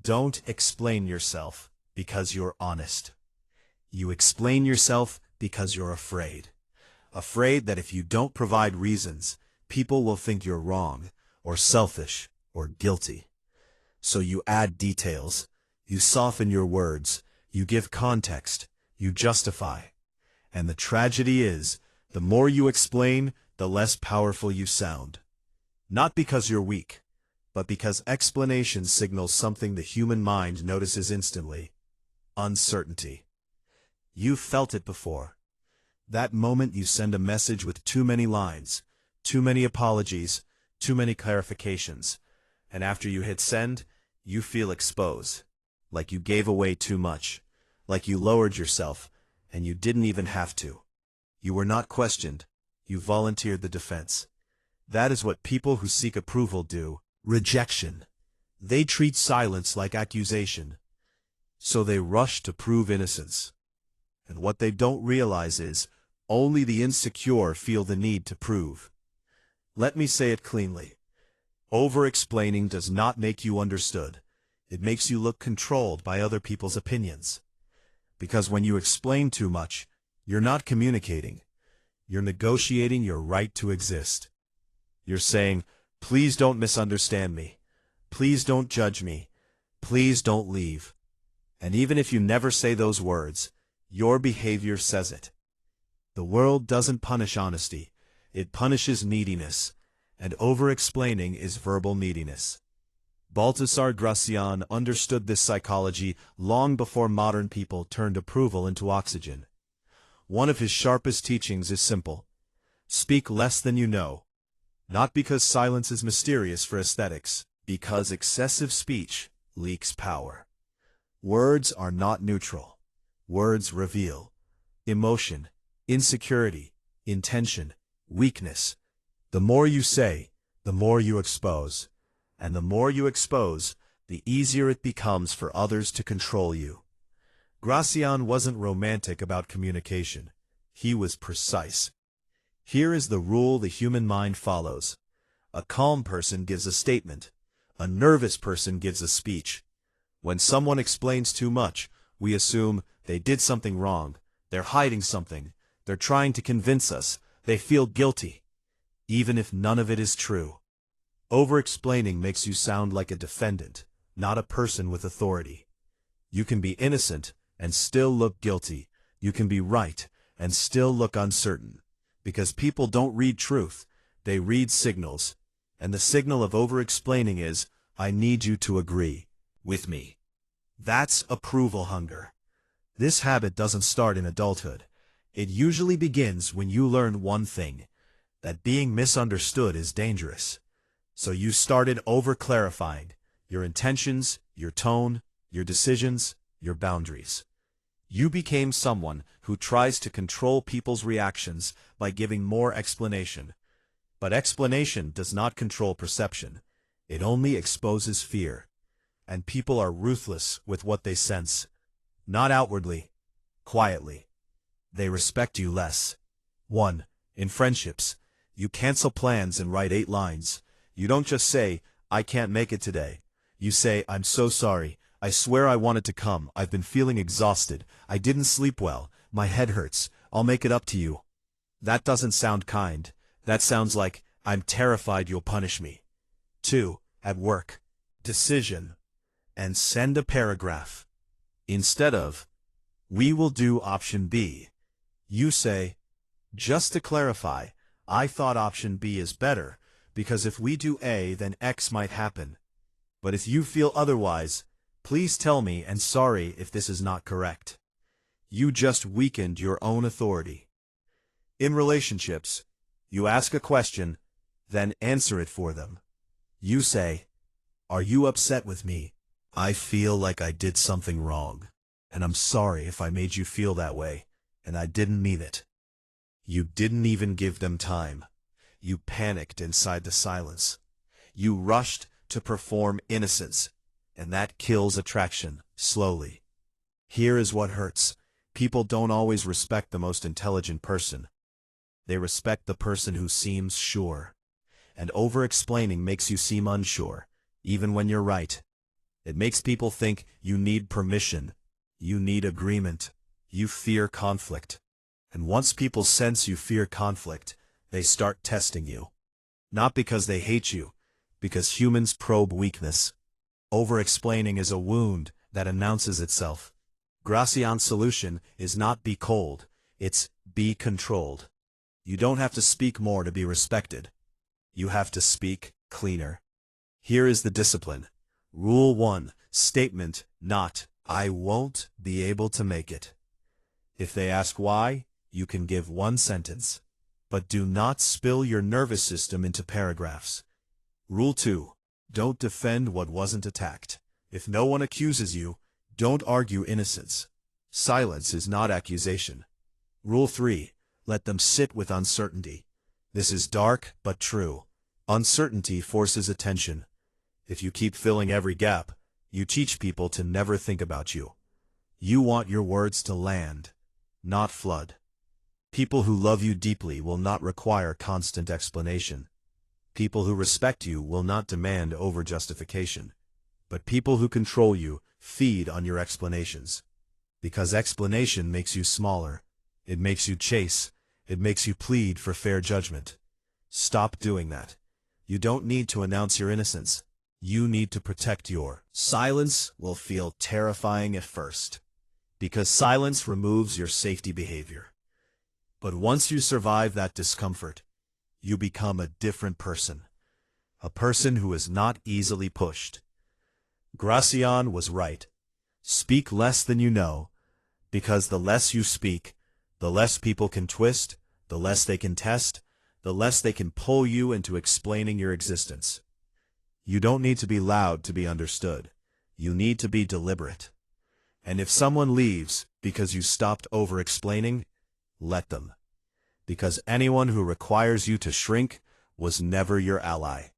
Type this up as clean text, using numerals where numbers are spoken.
don't explain yourself because you're honest. You explain yourself because you're afraid. Afraid that if you don't provide reasons, people will think you're wrong, or selfish, or guilty. So you add details, you soften your words, you give context, you justify. And the tragedy is, the more you explain, the less powerful you sound. Not because you're weak, but because explanation signals something the human mind notices instantly: uncertainty. You've felt it before. That moment you send a message with too many lines, too many apologies, too many clarifications, and after you hit send, you feel exposed, like you gave away too much, like you lowered yourself, and you didn't even have to. You were not questioned, you volunteered the defense. That is what people who seek approval do: rejection. They treat silence like accusation. So they rush to prove innocence. And what they don't realize is, only the insecure feel the need to prove. Let me say it cleanly. Over-explaining does not make you understood. It makes you look controlled by other people's opinions. Because when you explain too much, you're not communicating. You're negotiating your right to exist. You're saying, please don't misunderstand me. Please don't judge me. Please don't leave. And even if you never say those words, your behavior says it. The world doesn't punish honesty. It punishes neediness. And over-explaining is verbal neediness. Baltasar Gracián understood this psychology long before modern people turned approval into oxygen. One of his sharpest teachings is simple: speak less than you know. Not because silence is mysterious for aesthetics, because excessive speech leaks power. Words are not neutral. Words reveal emotion, insecurity, intention, weakness. The more you say, the more you expose. And the more you expose, the easier it becomes for others to control you. Gracián wasn't romantic about communication. He was precise. Here is the rule the human mind follows. A calm person gives a statement. A nervous person gives a speech. When someone explains too much, we assume they did something wrong, they're hiding something, they're trying to convince us, they feel guilty. Even if none of it is true. Over-explaining makes you sound like a defendant, not a person with authority. You can be innocent and still look guilty. You can be right and still look uncertain. Because people don't read truth, they read signals. And the signal of over-explaining is, I need you to agree with me. That's approval hunger. This habit doesn't start in adulthood. It usually begins when you learn one thing: that being misunderstood is dangerous. So you started over-clarifying your intentions, your tone, your decisions, your boundaries. You became someone who tries to control people's reactions by giving more explanation. But explanation does not control perception. It only exposes fear. And people are ruthless with what they sense. Not outwardly, quietly. They respect you less. 1. In friendships, you cancel plans and write 8 lines. You don't just say, I can't make it today. You say, I'm so sorry. I swear I wanted to come. I've been feeling exhausted. I didn't sleep well. My head hurts. I'll make it up to you. That doesn't sound kind. That sounds like, I'm terrified you'll punish me. 2. At work. Decision. And send a paragraph. Instead of, we will do option B. You say, just to clarify, I thought option B is better, because if we do A, then X might happen. But if you feel otherwise, please tell me, and sorry if this is not correct. You just weakened your own authority. In relationships, you ask a question, then answer it for them. You say, are you upset with me? I feel like I did something wrong, and I'm sorry if I made you feel that way, and I didn't mean it. You didn't even give them time. You panicked inside the silence. You rushed to perform innocence, and that kills attraction, slowly. Here is what hurts. People don't always respect the most intelligent person. They respect the person who seems sure. And over-explaining makes you seem unsure, even when you're right. It makes people think you need permission, you need agreement, you fear conflict. And once people sense you fear conflict, they start testing you. Not because they hate you, because humans probe weakness. Over-explaining is a wound that announces itself. Gracián's solution is not be cold, it's be controlled. You don't have to speak more to be respected. You have to speak cleaner. Here is the discipline. Rule 1, statement, not, I won't be able to make it. If they ask why, you can give one sentence. But do not spill your nervous system into paragraphs. Rule 2, don't defend what wasn't attacked. If no one accuses you, don't argue innocence. Silence is not accusation. Rule 3, let them sit with uncertainty. This is dark but true. Uncertainty forces attention. If you keep filling every gap, you teach people to never think about you. You want your words to land, not flood. People who love you deeply will not require constant explanation. People who respect you will not demand over-justification. But people who control you feed on your explanations. Because explanation makes you smaller. It makes you chase. It makes you plead for fair judgment. Stop doing that. You don't need to announce your innocence. You need to protect your silence. Will feel terrifying at first, because silence removes your safety behavior. But once you survive that discomfort, you become a different person. A person who is not easily pushed. Gracián was right. Speak less than you know, because the less you speak, the less people can twist, the less they can test, the less they can pull you into explaining your existence. You don't need to be loud to be understood. You need to be deliberate. And if someone leaves because you stopped over-explaining, let them. Because anyone who requires you to shrink was never your ally.